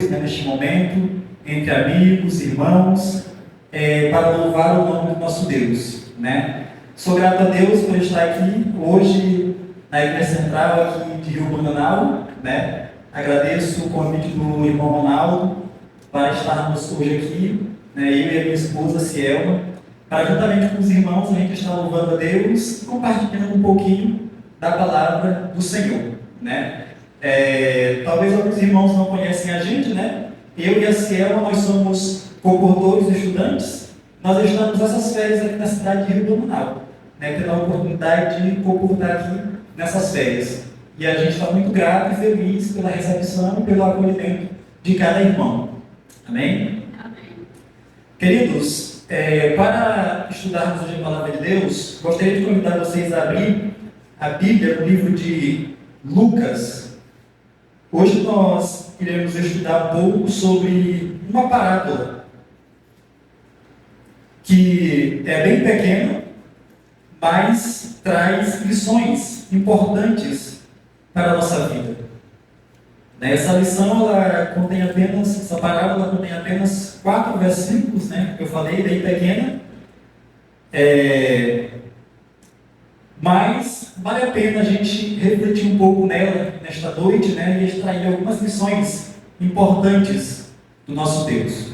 Neste momento, entre amigos, irmãos, para louvar o nome do nosso Deus, né? Sou grato a Deus por estar aqui hoje na Igreja Central aqui de Rio Blumenau, né? Agradeço o convite do irmão Ronaldo para estarmos hoje aqui, né? Eu e a minha esposa Cielma, para juntamente com os irmãos a gente estar louvando a Deus e compartilhando um pouquinho da palavra do Senhor, né? Talvez alguns irmãos não conhecem a gente, né? Eu e a Cielma, nós somos concordores estudantes. Nós estamos essas férias aqui na cidade de Rio Blumenau, né? Tendo a oportunidade de concordar aqui nessas férias. E a gente está muito grato e feliz pela recepção e pelo acolhimento de cada irmão. Amém? Amém. Queridos, para estudarmos hoje a palavra de Deus, gostaria de convidar vocês a abrir a Bíblia no livro de Lucas. Hoje nós iremos estudar um pouco sobre uma parábola que é bem pequena, mas traz lições importantes para a nossa vida. Essa lição, essa parábola contém apenas 4 versículos, né? Eu falei, bem pequena. Mas vale a pena a gente refletir um pouco nela nesta noite, né, e extrair algumas lições importantes do nosso Deus.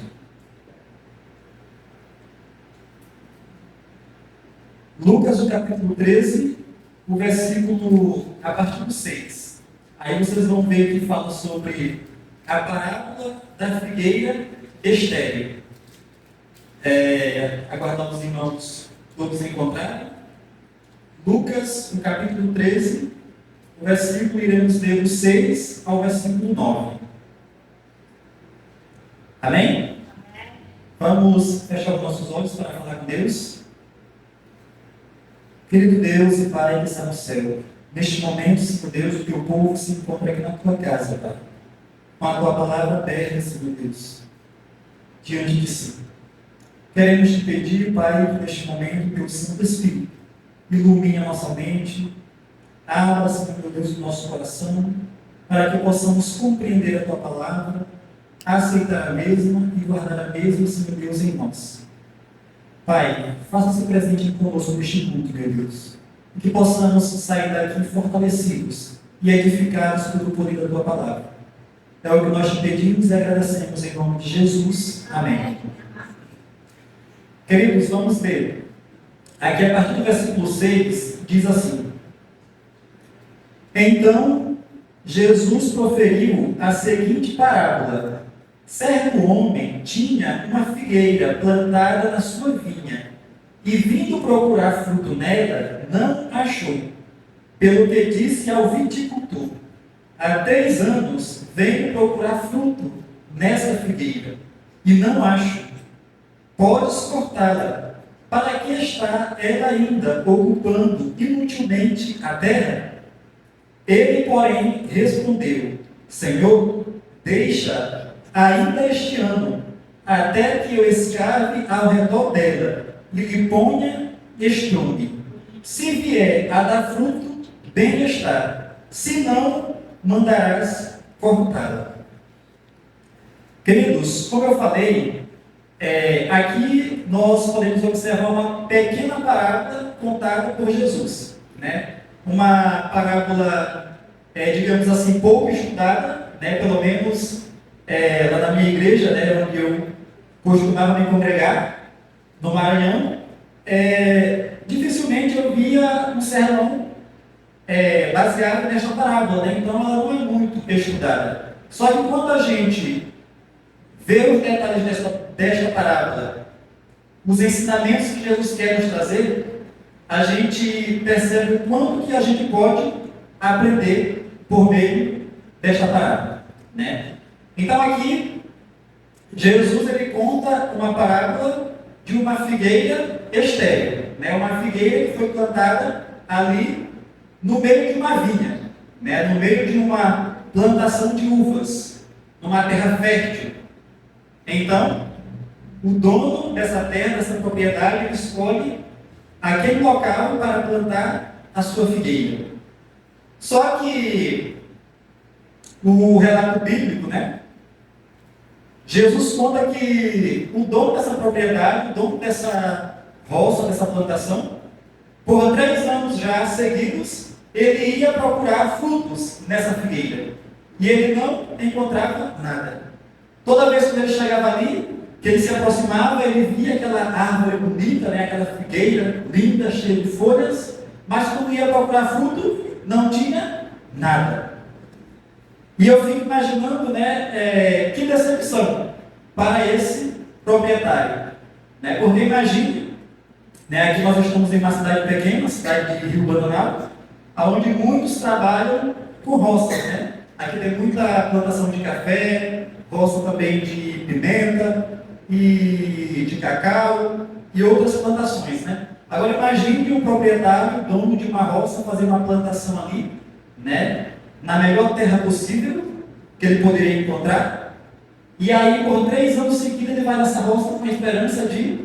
Lucas, o capítulo 13, o versículo a partir do 6. Aí vocês vão ver que fala sobre a parábola da figueira estéril. Aguardamos os irmãos todos encontrarem. Lucas, no capítulo 13, o versículo, iremos ler do 6 ao versículo 9. Amém? Vamos fechar os nossos olhos para falar com Deus. Querido Deus e Pai que está no céu, neste momento, Senhor Deus, o teu povo se encontra aqui na tua casa, Pai, com a tua palavra aberta, Senhor Deus, diante de si. Queremos te pedir, Pai, que neste momento, teu Santo Espírito ilumine a nossa mente, abra, Senhor Deus, o nosso coração, para que possamos compreender a tua palavra, aceitar a mesma e guardar a mesma, Senhor Deus, em nós. Pai, faça-se presente conosco neste culto, meu Deus, e que possamos sair daqui fortalecidos e edificados pelo poder da tua palavra. É o que nós te pedimos e agradecemos em nome de Jesus. Amém. Queridos, vamos ver. Aqui, a partir do versículo 6, diz assim: Então, Jesus proferiu a seguinte parábola. Certo homem tinha uma figueira plantada na sua vinha, e vindo procurar fruto nela, não achou. Pelo que disse ao viticultor: há 3 anos venho procurar fruto nessa figueira, e não acho. Podes cortá-la. Para que está ela ainda ocupando inutilmente a terra? Ele, porém, respondeu: Senhor, deixa ainda este ano, até que eu escave ao redor dela, e lhe ponha estrume. Se vier a dar fruto, bem está. Se não, mandarás cortá-la. Queridos, como eu falei, aqui nós podemos observar uma pequena parábola contada por Jesus, né? Uma parábola, digamos assim, pouco estudada, né? Pelo menos lá na minha igreja, né? Onde eu costumava me congregar, no Maranhão, dificilmente eu via um sermão baseado nesta parábola, né? Então ela não é muito estudada. Só que quando a gente vê os detalhes desta parábola, os ensinamentos que Jesus quer nos trazer, a gente percebe o quanto que a gente pode aprender por meio desta parábola, né? Então aqui, Jesus ele conta uma parábola de uma figueira estéril, né? Uma figueira que foi plantada ali no meio de uma vinha, né? No meio de uma plantação de uvas, numa terra fértil. Então, o dono dessa terra, dessa propriedade, ele escolhe aquele local para plantar a sua figueira. Só que o relato bíblico, né, Jesus conta que o dono dessa propriedade, o dono dessa roça, dessa plantação, por 3 anos já seguidos, ele ia procurar frutos nessa figueira. E ele não encontrava nada. Toda vez que ele chegava ali, que ele se aproximava, ele via aquela árvore bonita, né? Aquela figueira linda, cheia de folhas, mas quando ia procurar fruto, não tinha nada. E eu fico imaginando, né, que decepção para esse proprietário. Né? Porque imagine, né, aqui nós estamos em uma cidade pequena, cidade de Rio Bananal, onde muitos trabalham com roças. Né? Aqui tem muita plantação de café, roça também de pimenta, e de cacau, e outras plantações. Né? Agora imagine um proprietário, dono de uma roça, fazer uma plantação ali, né? Na melhor terra possível que ele poderia encontrar, e aí por 3 anos seguidos ele vai nessa roça com a esperança de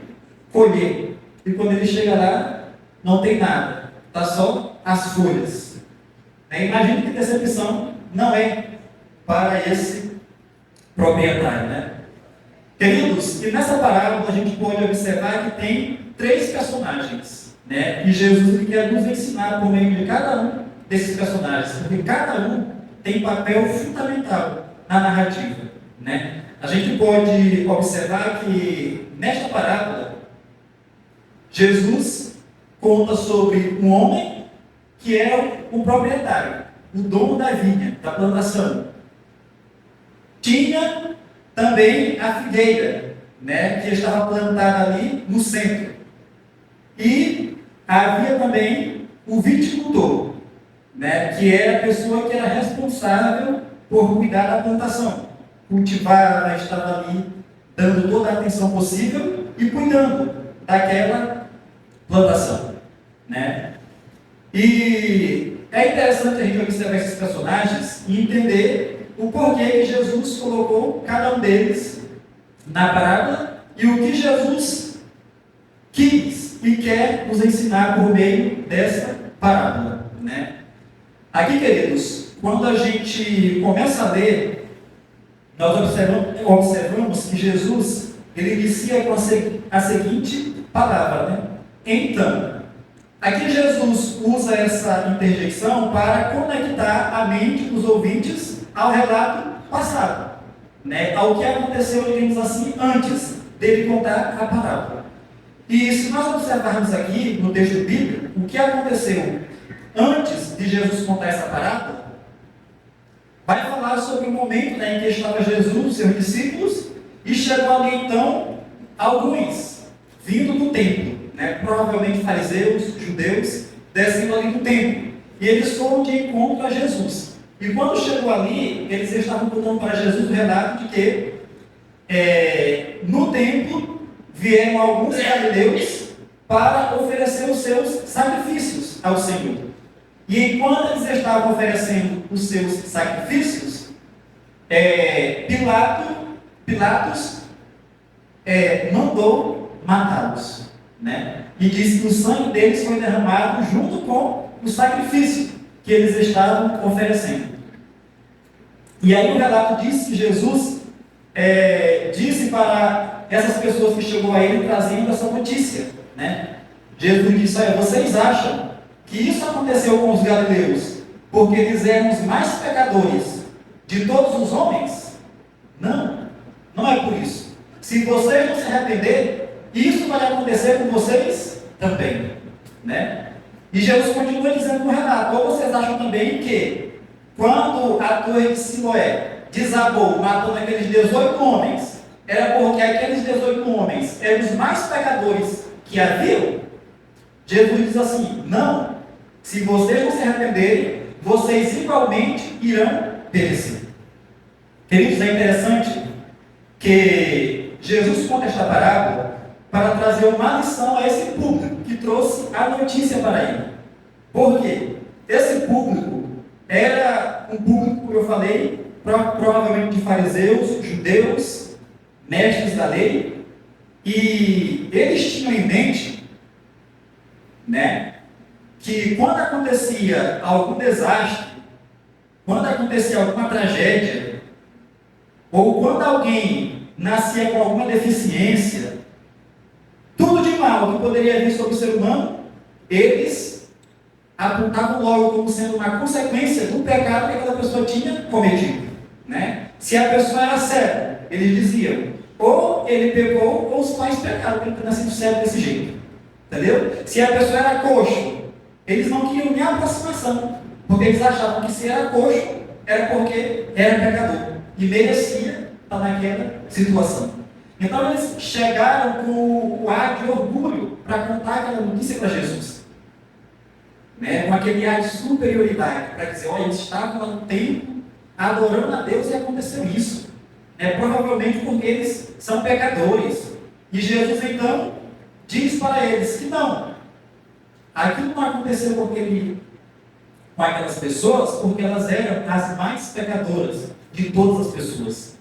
colher, e quando ele chega lá, não tem nada, está só as folhas. Imagine que decepção não é para esse proprietário, né? Queridos, e nessa parábola a gente pode observar que tem 3 personagens, né? E Jesus quer nos ensinar por meio de cada um desses personagens, porque cada um tem papel fundamental na narrativa, né? A gente pode observar que nesta parábola Jesus conta sobre um homem que é o proprietário, o dono da vinha, da plantação. Tinha também a figueira, né, que estava plantada ali no centro. E havia também o viticultor, né, que era a pessoa que era responsável por cuidar da plantação. Cultivava, estava ali dando toda a atenção possível e cuidando daquela plantação. Né? E é interessante a gente observar esses personagens e entender o porquê que Jesus colocou cada um deles na parábola e o que Jesus quis e quer nos ensinar por meio dessa parábola. Né? Aqui, queridos, quando a gente começa a ler, nós observamos que Jesus ele inicia com a seguinte palavra, né? Então. Aqui Jesus usa essa interjeição para conectar a mente dos ouvintes ao relato passado, né? Ao que aconteceu, digamos assim, antes dele contar a parábola. E se nós observarmos aqui no texto bíblico, o que aconteceu antes de Jesus contar essa parábola, vai falar sobre o momento, né, em que estava Jesus e seus discípulos, e chegou ali então alguns vindo do templo, né, provavelmente fariseus, judeus, descendo ali do templo, e eles foram de encontro a Jesus. E quando chegou ali, eles estavam contando para Jesus o relato de que no templo vieram alguns galileus para oferecer os seus sacrifícios ao Senhor. E enquanto eles estavam oferecendo os seus sacrifícios, Pilatos mandou matá-los, né? E disse que o sangue deles foi derramado junto com o sacrifício que eles estavam oferecendo. E aí o relato diz que Jesus disse para essas pessoas que chegou a ele trazendo essa notícia, né? Jesus disse: olha, vocês acham que isso aconteceu com os galileus porque eles eram os mais pecadores de todos os homens? Não, não é por isso. Se vocês não se arrependerem, isso vai acontecer com vocês também, né? E Jesus continua dizendo no relato: ou vocês acham também que quando a torre de Siloé desabou, matando aqueles 18 homens, era porque aqueles 18 homens eram os mais pecadores que haviam? Jesus diz assim: não. Se vocês não se arrependerem, vocês igualmente irão perecer. Queridos, é interessante que Jesus conta esta parábola para trazer uma lição a esse público que trouxe a notícia para ele. Por quê? Esse público era um público, como eu falei, provavelmente de fariseus, judeus, mestres da lei, e eles tinham em mente, né, que quando acontecia algum desastre, quando acontecia alguma tragédia, ou quando alguém nascia com alguma deficiência, tudo de mal que poderia vir sobre o ser humano, eles apontavam logo como sendo uma consequência do pecado que aquela pessoa tinha cometido, né? Se a pessoa era cega, eles diziam, ou ele pecou, ou os pais pecaram, porque ele está nascendo cego desse jeito, entendeu? Se a pessoa era coxo, eles não queriam nem aproximação, porque eles achavam que se era coxo, era porque era pecador, e merecia estar naquela situação. Então eles chegaram com o ar de orgulho para contar aquela notícia para Jesus. Né? Com aquele ar de superioridade, para dizer, olha, eles estavam lá no templo, adorando a Deus e aconteceu isso. Provavelmente porque eles são pecadores. E Jesus então diz para eles que não. Aquilo não aconteceu com aquelas pessoas, porque elas eram as mais pecadoras de todas as pessoas.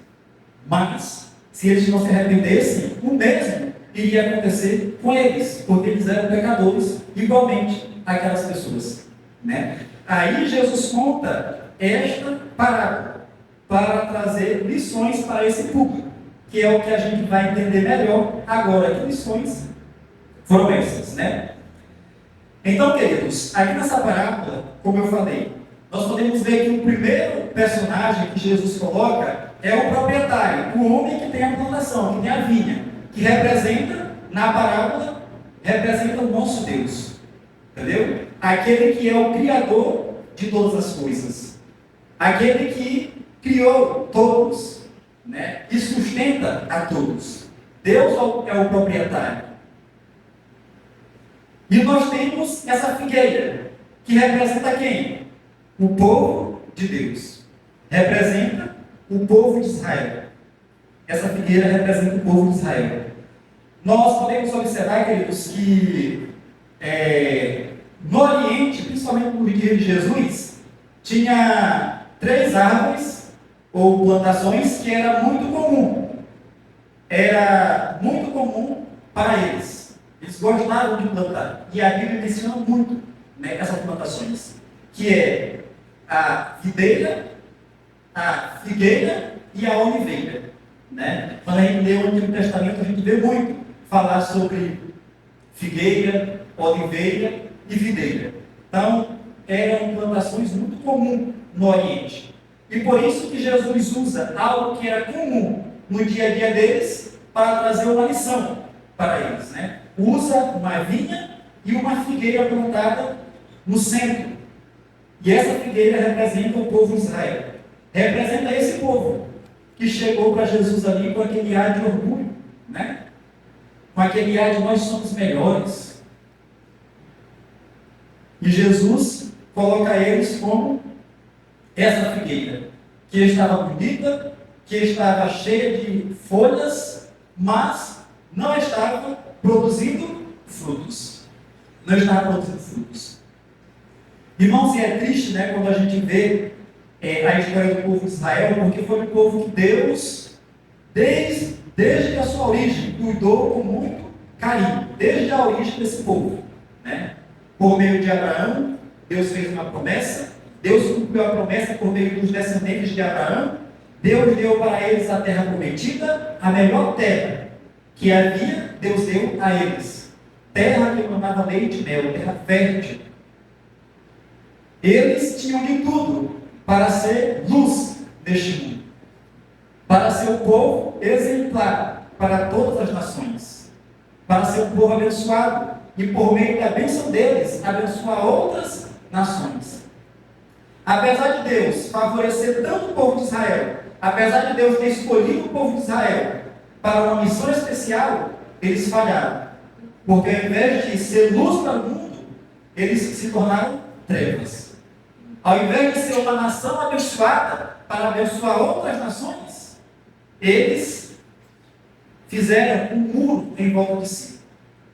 Mas se eles não se arrependessem, o mesmo iria acontecer com eles, porque eles eram pecadores igualmente aquelas pessoas. Né? Aí Jesus conta esta parábola para trazer lições para esse público, que é o que a gente vai entender melhor agora. Que lições foram essas? Né? Então, queridos, aqui nessa parábola, como eu falei, nós podemos ver que o primeiro personagem que Jesus coloca é o proprietário, o homem que tem a plantação, que tem a vinha, que representa, na parábola, representa o nosso Deus. Entendeu? Aquele que é o Criador de todas as coisas. Aquele que criou todos, né? E sustenta a todos. Deus é o proprietário. E nós temos essa figueira, que representa quem? O povo de Deus. Representa o povo de Israel. Essa figueira representa o povo de Israel. Nós podemos observar, queridos, que no Oriente, principalmente no dia de Jesus, tinha 3 árvores ou plantações que era muito comum. Era muito comum para eles. Eles gostavam de plantar. E a Bíblia menciona muito, né, essas plantações, que é a videira, a figueira e a oliveira. Né? Quando a gente lê o Antigo Testamento, a gente vê muito falar sobre figueira, oliveira e videira. Então, eram plantações muito comuns no Oriente. E por isso que Jesus usa algo que era comum no dia a dia deles para trazer uma lição para eles. Né? Usa uma vinha e uma figueira plantada no centro. E essa figueira representa o povo de Israel. Representa esse povo que chegou para Jesus ali com aquele ar de orgulho, né? Com aquele ar de nós somos melhores. E Jesus coloca eles como essa figueira, que estava bonita, que estava cheia de folhas, mas não estava produzindo frutos. Não estava produzindo frutos. Irmãos, e é triste, né, quando a gente vê a história do povo de Israel, porque foi um povo que Deus, desde a sua origem, cuidou com muito carinho, desde a origem desse povo. Né? Por meio de Abraão, Deus fez uma promessa, Deus cumpriu a promessa por meio dos descendentes de Abraão, Deus deu para eles a terra prometida, a melhor terra que havia, Deus deu a eles. Terra que mandava leite e mel, terra fértil. Eles tinham de tudo para ser luz deste mundo, para ser um povo exemplar para todas as nações, para ser um povo abençoado e por meio da bênção deles abençoar outras nações. Apesar de Deus favorecer tanto o povo de Israel, apesar de Deus ter escolhido o povo de Israel para uma missão especial, eles falharam, porque ao invés de ser luz para o mundo, eles se tornaram trevas. Ao invés de ser uma nação abençoada para abençoar outras nações, eles fizeram um muro em volta de si.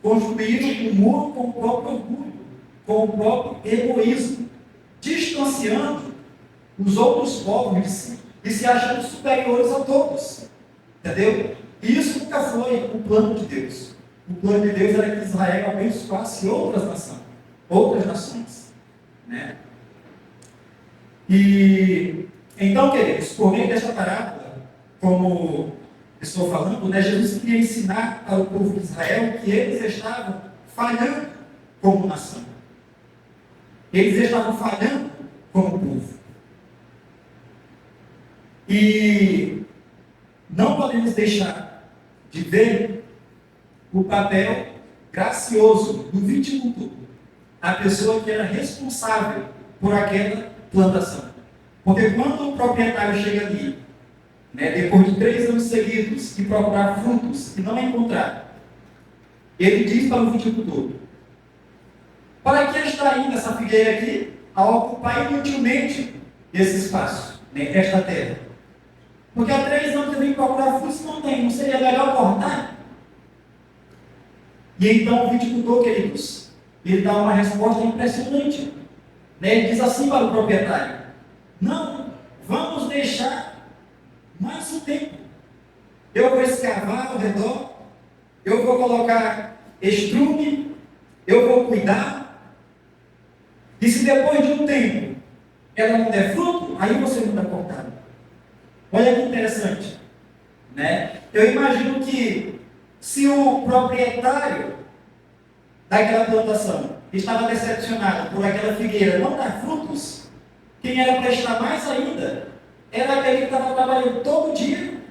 Construíram um muro com o próprio orgulho, com o próprio egoísmo, distanciando os outros povos de si e se achando superiores a todos. Entendeu? Isso nunca foi o plano de Deus. O plano de Deus era que Israel abençoasse outras nações. Né? E então, queridos, por meio desta parábola, como estou falando, né, Jesus queria ensinar ao povo de Israel que eles estavam falhando como nação. Eles estavam falhando como povo. E não podemos deixar de ver o papel gracioso do viticultor, a pessoa que era responsável por aquela plantação. Porque quando o proprietário chega ali, né, depois de 3 anos seguidos, e procurar frutos e não encontrar, ele diz para o viticultor: para que está ainda essa figueira aqui a ocupar inutilmente esse espaço, né, esta terra? Porque há 3 anos eu vim procurar frutos e não tem, não seria melhor cortar? E então o viticultor, queridos, ele dá uma resposta impressionante. Né? Ele diz assim para o proprietário: não, vamos deixar mais um tempo. Eu vou escavar ao redor, eu vou colocar estrume, eu vou cuidar, e se depois de um tempo ela não der fruto, aí você manda cortar. Olha que interessante, né? Eu imagino que se o proprietário daquela plantação estava decepcionado por aquela figueira não dar frutos, quem era prestar mais ainda era aquele que estava trabalhando todo dia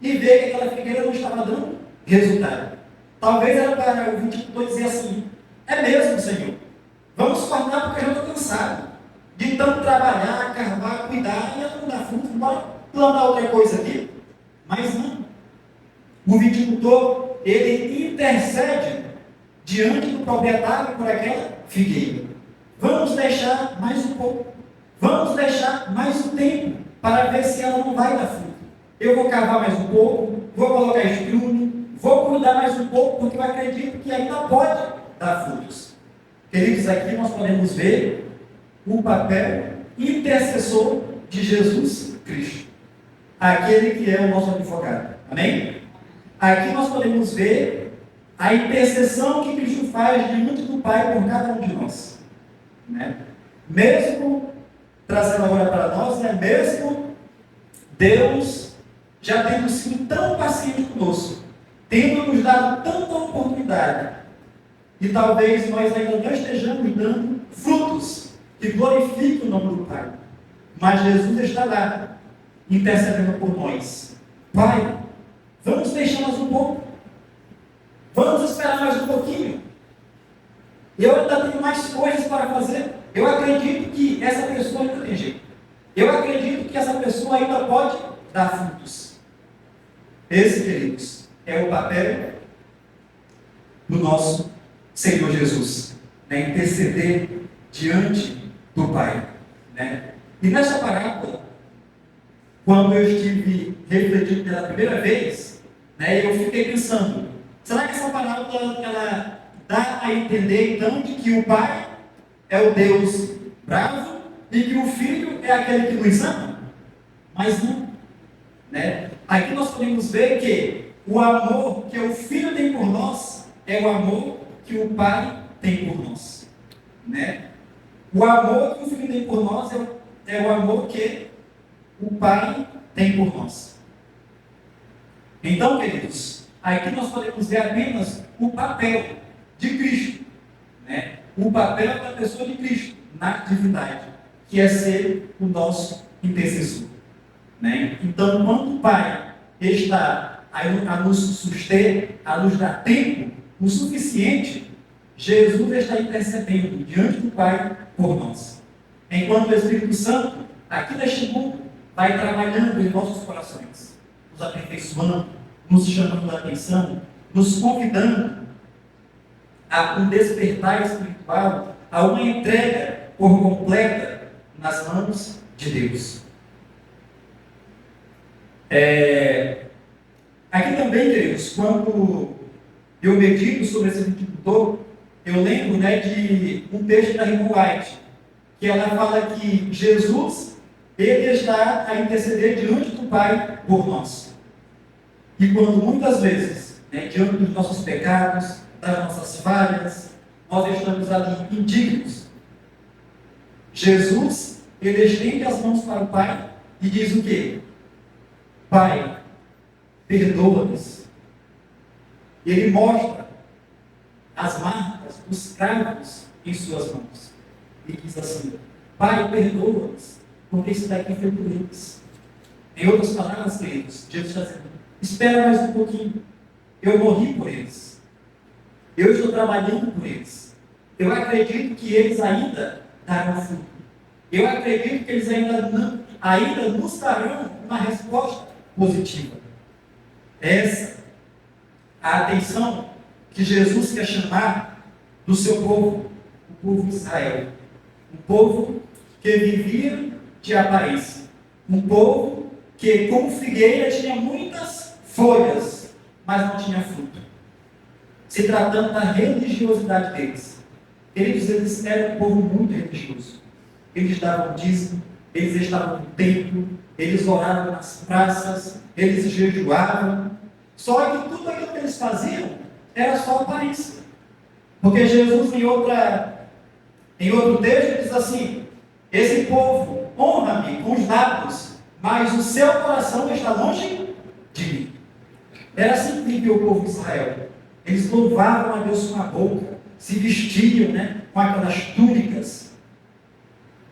e ver que aquela figueira não estava dando resultado. Talvez era para o viticultor dizer assim: é mesmo, Senhor, vamos cortar porque eu já estou cansado de tanto trabalhar, cavar, cuidar e ela não dá fruto, bora plantar outra coisa aqui. Mas não. O viticultor, ele intercede diante do proprietário por aquela figueira. Vamos deixar mais um pouco. Vamos deixar mais um tempo para ver se ela não vai dar fruto. Eu vou cavar mais um pouco, vou colocar estrume, vou cuidar mais um pouco, porque eu acredito que ainda pode dar frutos. Queridos, aqui nós podemos ver o papel intercessor de Jesus Cristo, aquele que é o nosso advogado. Amém? Aqui nós podemos ver a intercessão que Cristo faz diante do Pai por cada um de nós. Né? Mesmo, trazendo agora para nós, né? Mesmo Deus já tendo sido tão paciente conosco, tendo nos dado tanta oportunidade, e talvez nós ainda não estejamos dando frutos que glorifiquem o nome do Pai. Mas Jesus está lá, intercedendo por nós. Pai, vamos deixar mais um pouco. Vamos esperar mais um pouquinho. Eu ainda tenho mais coisas para fazer. Eu acredito que essa pessoa ainda tem jeito. Eu acredito que essa pessoa ainda pode dar frutos. Esse, queridos, é o papel do nosso Senhor Jesus. Né? Interceder diante do Pai. Né? E nessa parábola, quando eu estive refletindo pela primeira vez, né, eu fiquei pensando: será que essa parábola ela dá a entender então de que o Pai é o Deus bravo e que o Filho é aquele que nos ama? Mas não. Né? Aqui nós podemos ver que o amor que o Filho tem por nós é o amor que o Pai tem por nós. Né? O amor que o Filho tem por nós é o amor que o Pai tem por nós. Então, queridos, aqui nós podemos ver apenas o papel de Cristo, né? O papel da pessoa de Cristo na atividade, que é ser o nosso intercessor. Né? Então, quando o Pai está a nos suster, a nos dar tempo o suficiente, Jesus está intercedendo diante do Pai por nós. Enquanto o Espírito Santo, aqui neste mundo, vai trabalhando em nossos corações, nos aperfeiçoando, nos chamando a atenção, nos convidando a um despertar espiritual, a uma entrega por completa nas mãos de Deus. Aqui também, queridos, quando eu medito sobre esse viticultor, eu lembro, né, de um texto da Ellen White, que ela fala que Jesus, ele está a interceder diante do Pai por nós. E quando muitas vezes, né, diante dos nossos pecados, das nossas falhas, nós estamos ali indignos, Jesus, ele estende as mãos para o Pai e diz o quê? Pai, perdoa-lhes. Ele mostra as marcas dos cravos em suas mãos. E diz assim: Pai, perdoa-lhes, porque isso daqui foi por eles. Em outras palavras, queridos, Jesus está dizendo: espera mais um pouquinho. Eu morri por eles. Eu estou trabalhando por eles. Eu acredito que eles ainda darão fruto. Eu acredito que eles ainda nos darão uma resposta positiva. Essa a atenção que Jesus quer chamar do seu povo, o povo de Israel. Um povo que vivia de aparência. Um povo que, como figueira, tinha muitas folhas, mas não tinha fruto. Se tratando da religiosidade deles. Eles eram um povo muito religioso. Eles davam dízimo, eles estavam no templo, eles oravam nas praças, eles jejuavam. Só que tudo aquilo que eles faziam era só aparência. Porque Jesus, em outro texto, diz assim: esse povo honra-me com os lábios, mas o seu coração está longe de mim. Era assim que vivia o povo de Israel. Eles louvavam a Deus com a boca, se vestiam, com aquelas túnicas,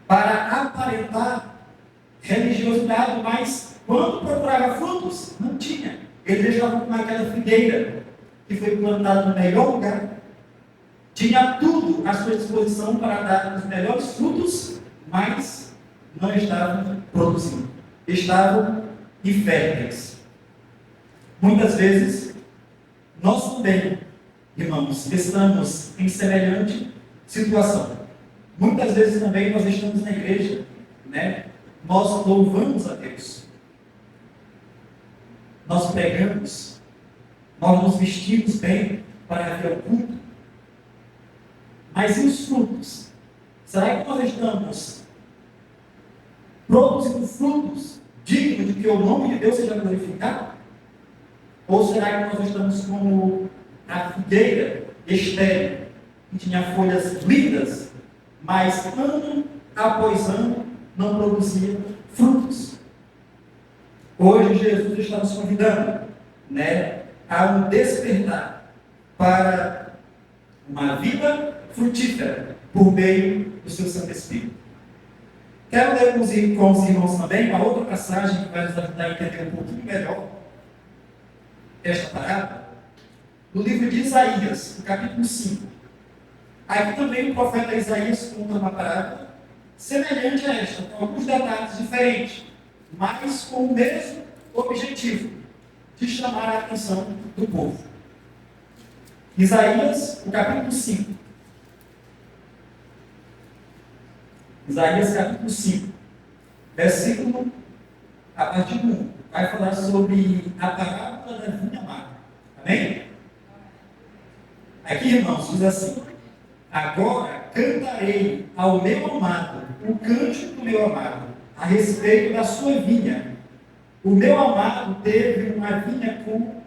para aparentar religiosidade, mas quando procurava frutos, não tinha. Eles estavam com aquela figueira que foi plantada no melhor lugar, tinha tudo à sua disposição para dar os melhores frutos, mas não estavam produzindo, estavam inférteis. Muitas vezes, nós também, irmãos, estamos em semelhante situação. Muitas vezes também nós estamos na igreja, nós louvamos a Deus, nós pregamos, nós nos vestimos bem para ver o culto, mas e os frutos? Será que nós estamos produzindo frutos dignos de que o nome de Deus seja glorificado? Ou será que nós estamos como a figueira estéril, que tinha folhas lindas, mas ano após ano não produzia frutos? Hoje Jesus está nos convidando, a um despertar para uma vida frutífera por meio do seu Santo Espírito. Quero ler com os irmãos também uma outra passagem que vai nos ajudar a entender um pouquinho melhor esta parábola, no livro de Isaías, no capítulo 5. Aqui também o profeta Isaías conta uma parábola semelhante a esta, com alguns detalhes diferentes, mas com o mesmo objetivo, de chamar a atenção do povo. Isaías, o capítulo 5. Isaías, capítulo 5, versículo a partir do 1. Vai falar sobre a parábola da vinha amarga. Amém? Aqui, irmãos, diz assim: agora cantarei ao meu amado o cântico do meu amado, a respeito da sua vinha. O meu amado teve uma vinha com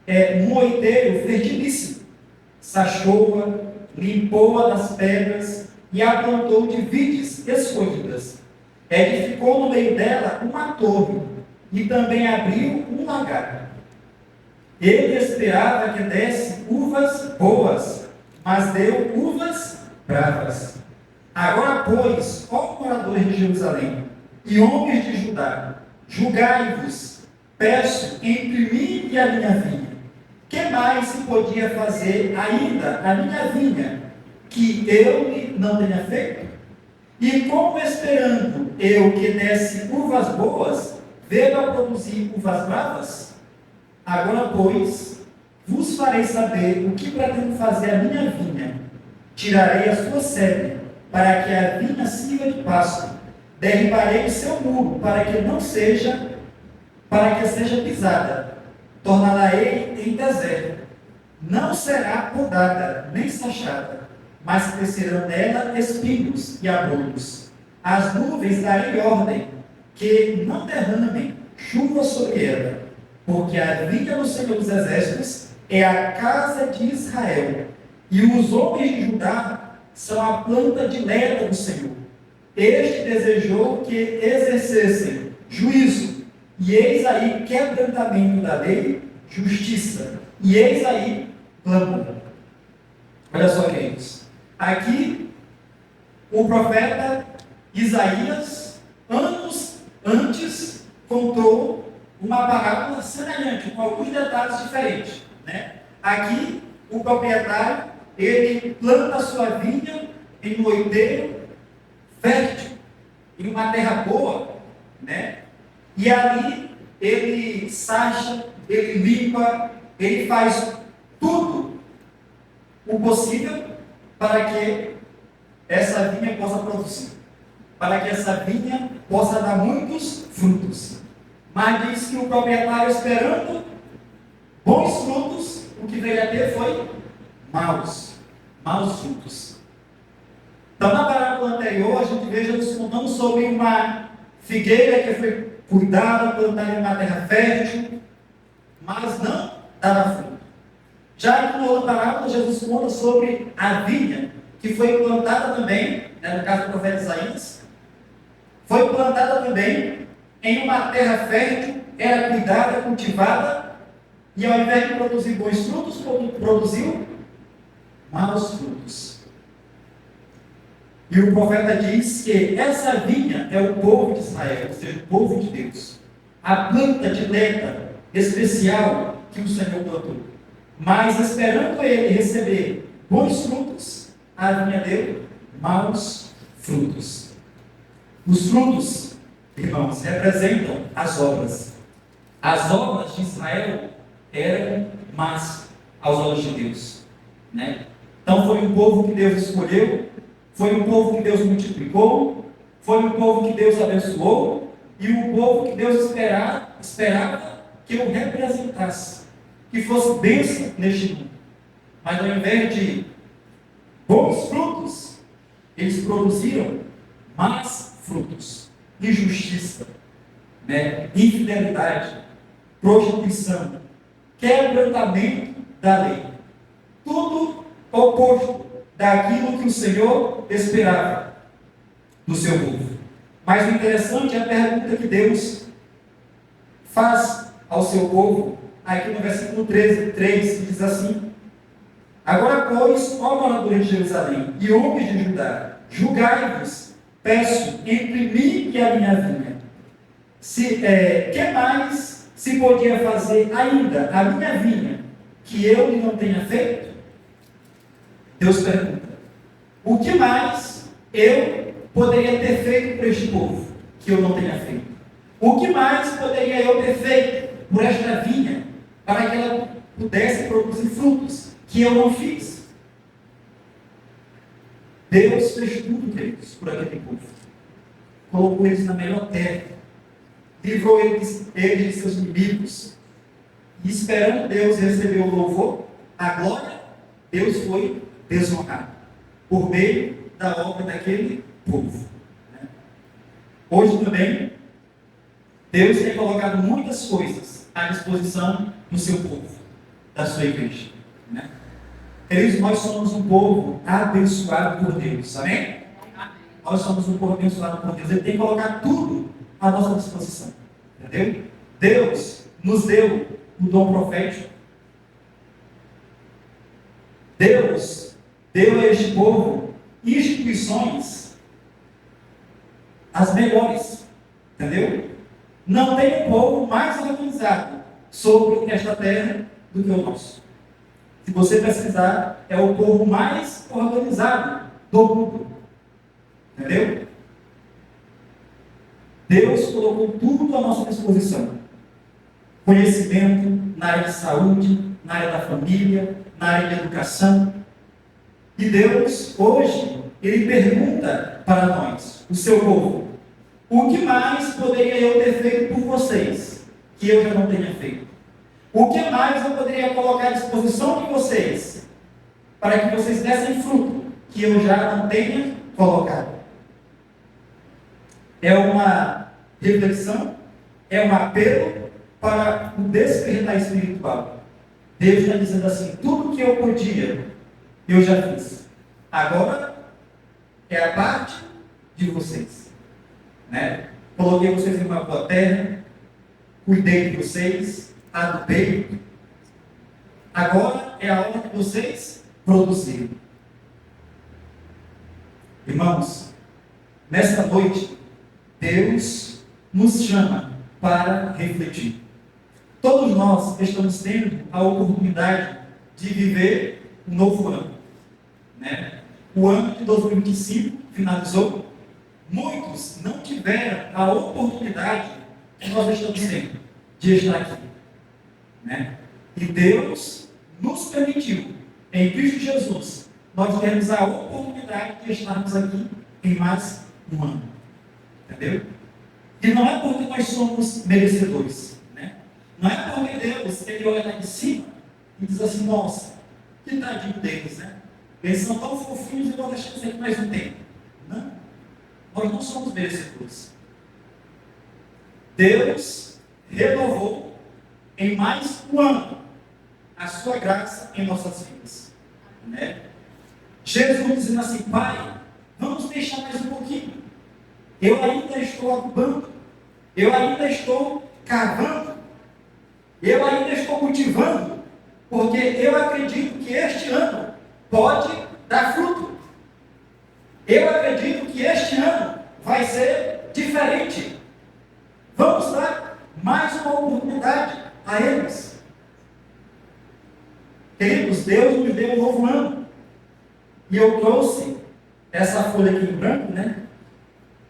um moiteiro fertilíssimo. Sachou-a, limpou-a das pedras e a plantou de vides escolhidas. Edificou no meio dela uma torre e também abriu um lagar. Ele esperava que desse uvas boas, mas deu uvas bravas. Agora, pois, ó moradores de Jerusalém e homens de Judá, julgai-vos, peço, entre mim e a minha vinha. Que mais se podia fazer ainda a minha vinha, que eu não tenha feito? E como esperando eu que desse uvas boas, veio a produzir uvas bravas? Agora, pois, vos farei saber o que pretendo fazer a minha vinha. Tirarei a sua sebe, para que a vinha sirva de pasto. Derribarei o seu muro, para que seja pisada. Torná-la-ei em deserto. Não será podada, nem sachada, mas crescerão nela espinhos e abrolhos. As nuvens darei ordem, que não derramem chuva sobre ela, porque a vinha do Senhor dos Exércitos é a casa de Israel, e os homens de Judá são a planta dileta do Senhor. Este desejou que exercessem juízo E eis aí quebrantamento da lei, justiça. E eis aí plano. Olha só, queridos. Aqui, o profeta Isaías, anos antes, contou uma parábola semelhante, com alguns detalhes diferentes, né? Aqui, o proprietário, ele planta a sua vinha em um outeiro fértil, em uma terra boa, né? E ali, ele sacha, ele limpa, ele faz tudo o possível para que essa vinha possa produzir, para que essa vinha possa dar muitos frutos. Mas diz que o proprietário, esperando bons frutos, o que veio a ter foi maus frutos. Então, na parábola anterior, a gente vê Jesus contando sobre uma figueira que foi cuidada, plantada em uma terra fértil, mas não dava fruto. Já aqui na outra parábola, Jesus conta sobre a vinha, que foi plantada também, né, no caso do profeta Isaías, foi plantada também em uma terra fértil, era cuidada, cultivada, e ao invés de produzir bons frutos, produziu maus frutos. E o profeta diz que essa vinha é o povo de Israel, ou seja, o povo de Deus. A planta dileta especial que o Senhor plantou. Mas esperando ele receber bons frutos, a vinha deu maus frutos. Os frutos, irmãos, representam as obras. As obras de Israel eram más aos olhos de Deus, né? Então foi um povo que Deus escolheu, foi um povo que Deus multiplicou, foi um povo que Deus abençoou, e um povo que Deus esperava que o representasse, que fosse bênção neste mundo. Mas ao invés de bons frutos, eles produziram más frutos, injustiça, né? Infidelidade, prostituição, quebrantamento da lei. Tudo oposto daquilo que o Senhor esperava do seu povo. Mas o interessante é a pergunta que Deus faz ao seu povo, aqui no versículo 3, que diz assim: agora, pois, ó moradores de Jerusalém e homens de Judá, julgai-vos, peço, entre mim e a minha vinha. Que mais se podia fazer ainda a minha vinha, que eu lhe não tenha feito? Deus pergunta: o que mais eu poderia ter feito por este povo, que eu não tenha feito? O que mais poderia eu ter feito por esta vinha, para que ela pudesse produzir frutos, que eu não fiz? Deus fez tudo, queridos, por aquele povo. Colocou eles na melhor terra, livrou eles de seus inimigos, e esperando Deus receber o louvor, a glória, Deus foi desonrado por meio da obra daquele povo. Hoje também, Deus tem colocado muitas coisas à disposição do seu povo, da sua igreja, né? Queridos, nós somos um povo abençoado por Deus, amém? Nós somos um povo abençoado por Deus. Ele tem colocado tudo à nossa disposição, entendeu? Deus nos deu o dom profético. Deus deu a este povo instituições as melhores, entendeu? Não tem um povo mais organizado sobre esta terra do que o nosso. Se você pesquisar, é o povo mais organizado do mundo, entendeu? Deus colocou tudo à nossa disposição. Conhecimento na área de saúde, na área da família, na área de educação. E Deus, hoje, Ele pergunta para nós, o seu povo: o que mais poderia eu ter feito por vocês, que eu já não tenha feito? O que mais eu poderia colocar à disposição de vocês, para que vocês dessem fruto, que eu já não tenha colocado? É uma reflexão, é um apelo para o despertar espiritual. Deus está dizendo assim: tudo que eu podia, eu já fiz. Agora é a parte de vocês, né? Coloquei vocês em uma boa terra, cuidei de vocês, adubei. Agora é a hora de vocês produzirem. Irmãos, nesta noite, Deus nos chama para refletir. Todos nós estamos tendo a oportunidade de viver um novo ano, né? O ano de 2025 finalizou. Muitos não tiveram a oportunidade que nós estamos tendo de estar aqui, né? E Deus nos permitiu, em Cristo Jesus, nós temos a oportunidade de estarmos aqui em mais um ano. Entendeu? E não é porque nós somos merecedores, né? Não é porque Deus, Ele olha lá de cima e diz assim, nossa, que tadinho deles, né? Eles são tão fofinhos e nós deixamos aqui mais um tempo. Não. Nós não somos merecedores. Deus renovou em mais um ano a sua graça em nossas vidas, né? Jesus dizendo assim, Pai, vamos deixar mais um pouquinho. Eu ainda estou adubando, eu ainda estou cavando, eu ainda estou cultivando, porque eu acredito que este ano pode dar fruto. Eu acredito que este ano vai ser diferente. Vamos dar mais uma oportunidade a eles. Queridos, Deus nos deu um novo ano. E eu trouxe essa folha aqui em branco, né?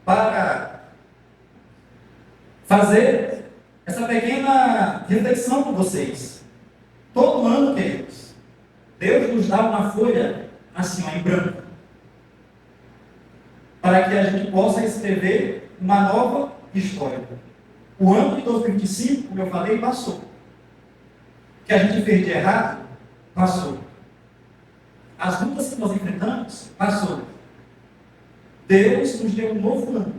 Para fazer essa pequena reflexão com vocês. Todo ano, queridos, Deus nos dá uma folha assim, ó, em branco, para que a gente possa escrever uma nova história. O ano de 2025, como eu falei, passou. O que a gente fez de errado, passou. As lutas que nós enfrentamos, passou. Deus nos deu um novo ano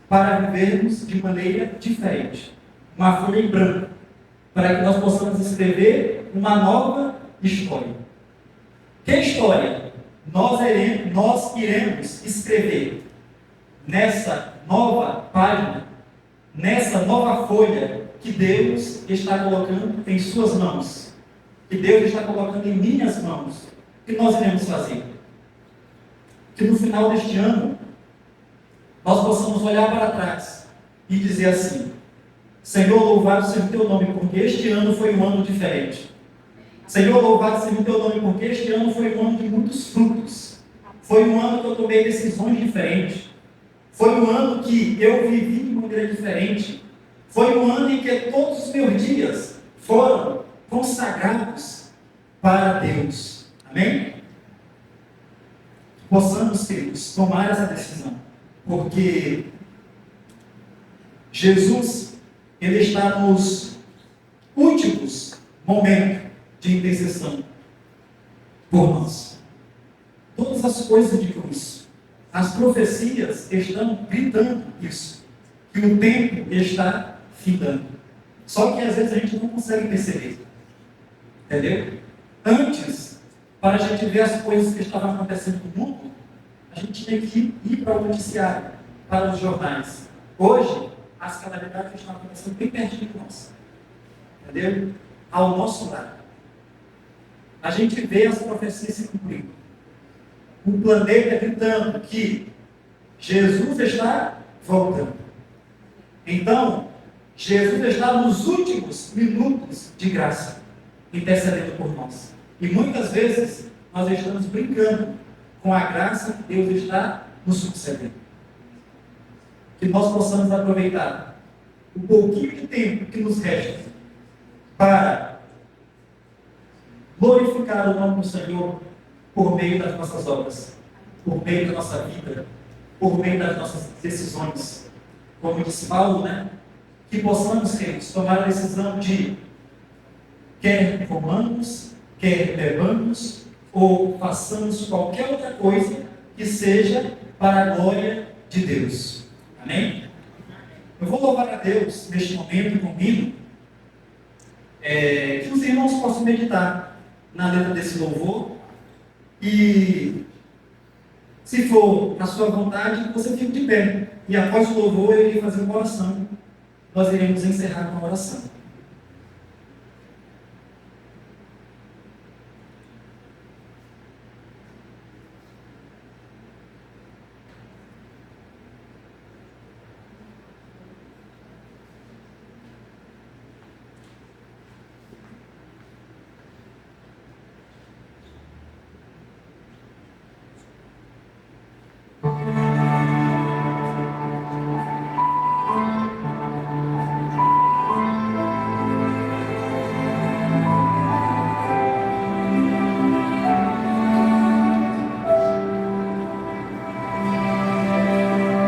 para vivermos de maneira diferente. Uma folha em branco, para que nós possamos escrever uma nova história. Que história nós iremos escrever nessa nova página, nessa nova folha que Deus está colocando em suas mãos, que Deus está colocando em minhas mãos? O que nós iremos fazer? Que no final deste ano nós possamos olhar para trás e dizer assim: Senhor, louvado seja o teu nome, porque este ano foi um ano diferente. Senhor, louvado seja o teu nome, porque este ano foi um ano de muitos frutos. Foi um ano que eu tomei decisões diferentes. Foi um ano que eu vivi de maneira diferente. Foi um ano em que todos os meus dias foram consagrados para Deus. Amém? Possamos, queridos, tomar essa decisão. Porque Jesus, Ele está nos últimos momentos de intercessão por nós. Todas as coisas de cruz, as profecias estão gritando isso, que o tempo está findando. Só que às vezes a gente não consegue perceber. Entendeu? Antes, para a gente ver as coisas que estavam acontecendo no mundo, a gente tinha que ir para o noticiário, para os jornais. Hoje, as calamidades estão acontecendo bem pertinho de nós. Entendeu? Ao nosso lado. A gente vê as profecias se cumprindo. O planeta gritando que Jesus está voltando. Então, Jesus está nos últimos minutos de graça, intercedendo por nós. E muitas vezes nós estamos brincando com a graça que Deus está nos sucedendo. Que nós possamos aproveitar o pouquinho de tempo que nos resta para glorificar o nome do Senhor por meio das nossas obras, por meio da nossa vida, por meio das nossas decisões. Como disse Paulo, né? Que possamos, queridos, tomar a decisão de quer comamos, quer bebamos, ou façamos qualquer outra coisa que seja para a glória de Deus. Amém? Eu vou louvar a Deus neste momento comigo, que os irmãos possam meditar na letra desse louvor, e se for a sua vontade, você fique de pé, e após o louvor eu irei fazer uma oração nós iremos encerrar com a oração.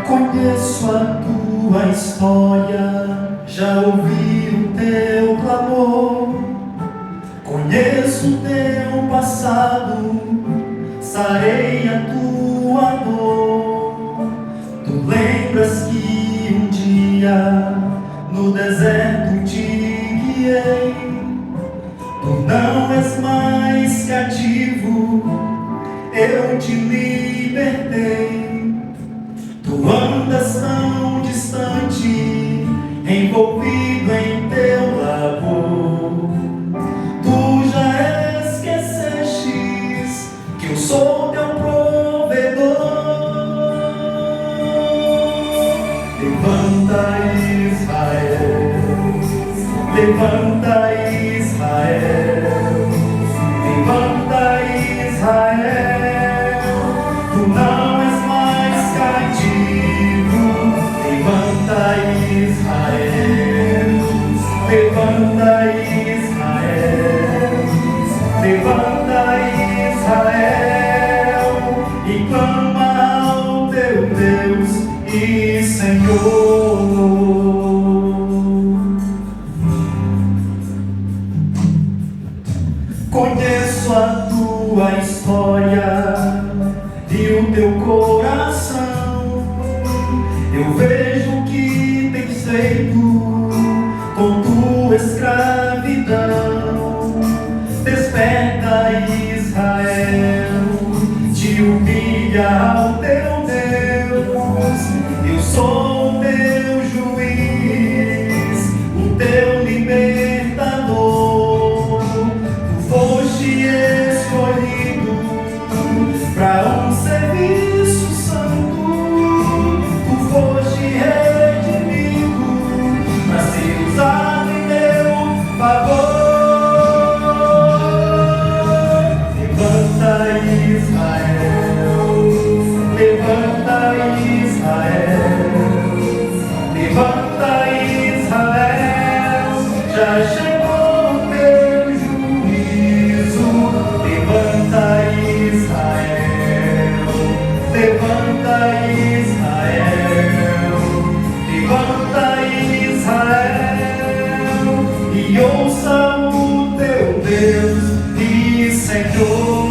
Conheço a tua história, já ouvi o teu clamor. Conheço o teu passado, sarei a tua dor. Tu lembras que um dia no deserto te guiei. Tu não és mais cativo, eu te libertei. Tu andas tão distante, envolvido em teu labor. Tu já esquecestes que eu sou teu provedor. Levanta, Israel, levanta, Israel, levanta, Israel. Tu não és mais cativo. Levanta, Israel, levanta, Israel, levanta, Israel, e clama ao teu Deus e Senhor. Conheço a tua história e o teu coração. Eu vejo o que tens feito com tua escravidão. Desperta, Israel, te humilha ao teu Deus. Eu sou o teu juiz, o teu libertador. Tu foste escolhido para um serviço santo. Tu foste redimido para ser usado em meu favor. Levanta, Israel, levanta, Israel, levanta, Israel, já chegou o teu juízo. Levanta, Israel, levanta, Israel, levanta, Israel, e ouça o teu Deus e Senhor.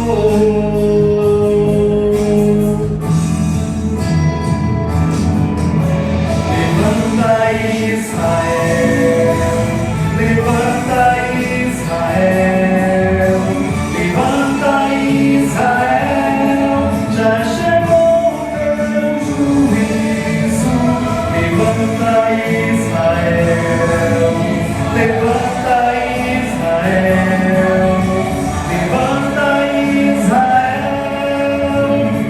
Levanta, Israel, levanta, Israel, levanta, Israel, já chegou o teu juízo. Levanta, Israel, levanta, Israel, levanta, Israel,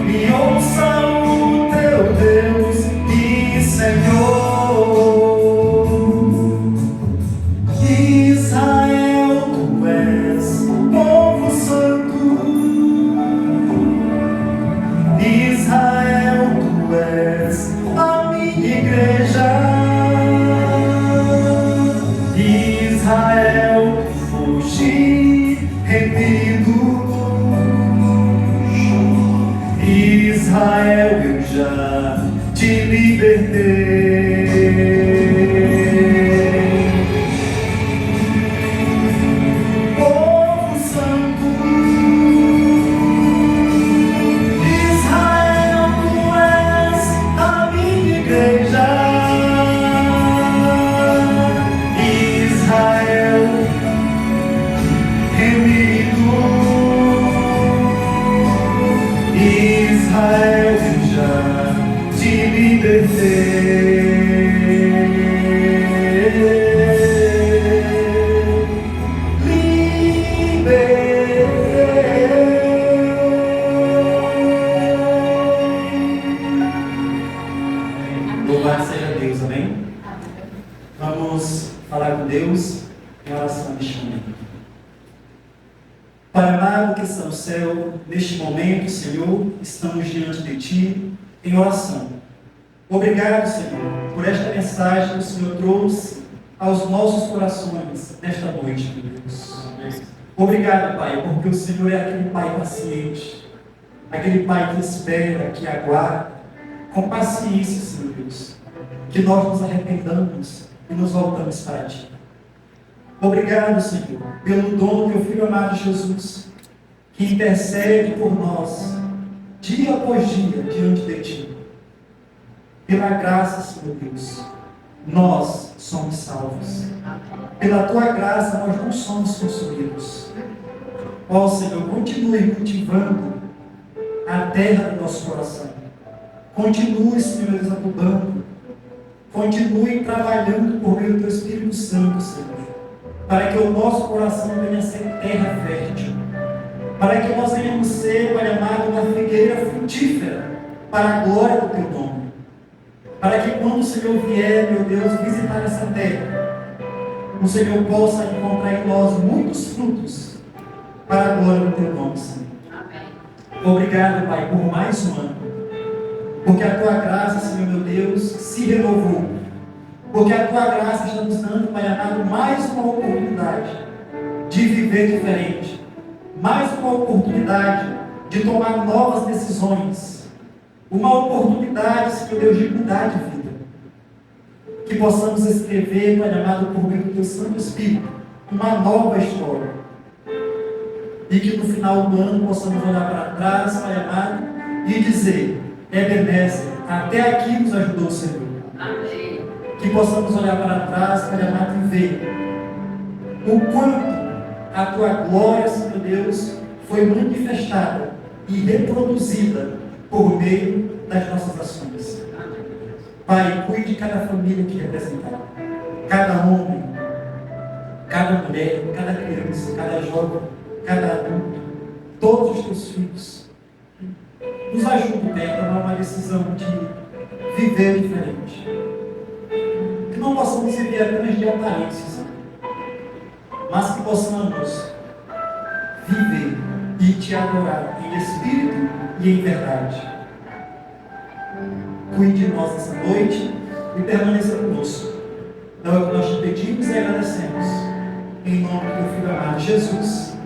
e ouça o teu Deus e Senhor. Israel, tu és povo santo. Israel, tu és a minha igreja. Israel, tu foste remido. Israel, eu já te libertei. Povo santo, Israel, tu és a minha igreja. Israel, remido. Israel, eu já te libertei. oração neste momento. Pai amado que está no céu, neste momento, Senhor, estamos diante de Ti em oração. Obrigado, Senhor, por esta mensagem que o Senhor trouxe aos nossos corações nesta noite, meu Deus. Obrigado, Pai, porque o Senhor é aquele Pai paciente, aquele Pai que espera, que aguarda, com paciência, Senhor Deus, que nós nos arrependamos e nos voltamos para Ti. Obrigado, Senhor, pelo dom do Teu Filho amado Jesus, que intercede por nós, dia após dia, diante de Ti. Pela graça, Senhor Deus, nós somos salvos. Pela Tua graça, nós não somos consumidos. Ó Senhor, continue cultivando a terra do nosso coração. Continue, Senhor, exatando. Continue trabalhando por meio do Teu Espírito Santo, Senhor, para que o nosso coração venha a ser terra fértil, para que nós venhamos ser, Pai amado, uma figueira frutífera para a glória do Teu nome. Para que quando o Senhor vier, meu Deus, visitar essa terra, o Senhor possa encontrar em nós muitos frutos para a glória do Teu nome, Senhor. Amém. Obrigado, Pai, por mais um ano. Porque a Tua graça, Senhor, meu Deus, se renovou. Porque a Tua graça está nos dando, Pai amado, mais uma oportunidade de viver diferente. Mais uma oportunidade de tomar novas decisões. Uma oportunidade, Senhor Deus, de mudar de vida. Que possamos escrever, Pai amado, por meio do Teu Santo Espírito, uma nova história. E que no final do ano possamos olhar para trás, Pai amado, e dizer: Ebenezer, até aqui nos ajudou o Senhor. Amém. Que possamos olhar para trás, Pai amado, e ver o quanto a Tua glória, Senhor Deus, foi manifestada e reproduzida por meio das nossas ações. Pai, cuide de cada família que representar, cada homem, cada mulher, cada criança, cada jovem, cada adulto, todos os Teus filhos. Nos ajude, Pai, a tomar uma decisão de viver diferente. Que não possamos viver apenas de aparências, mas que possamos viver e Te adorar em espírito e em verdade. Cuide de nós essa noite e permaneça conosco. Então é o que nós te pedimos e agradecemos. Em nome do Teu Filho amado Jesus.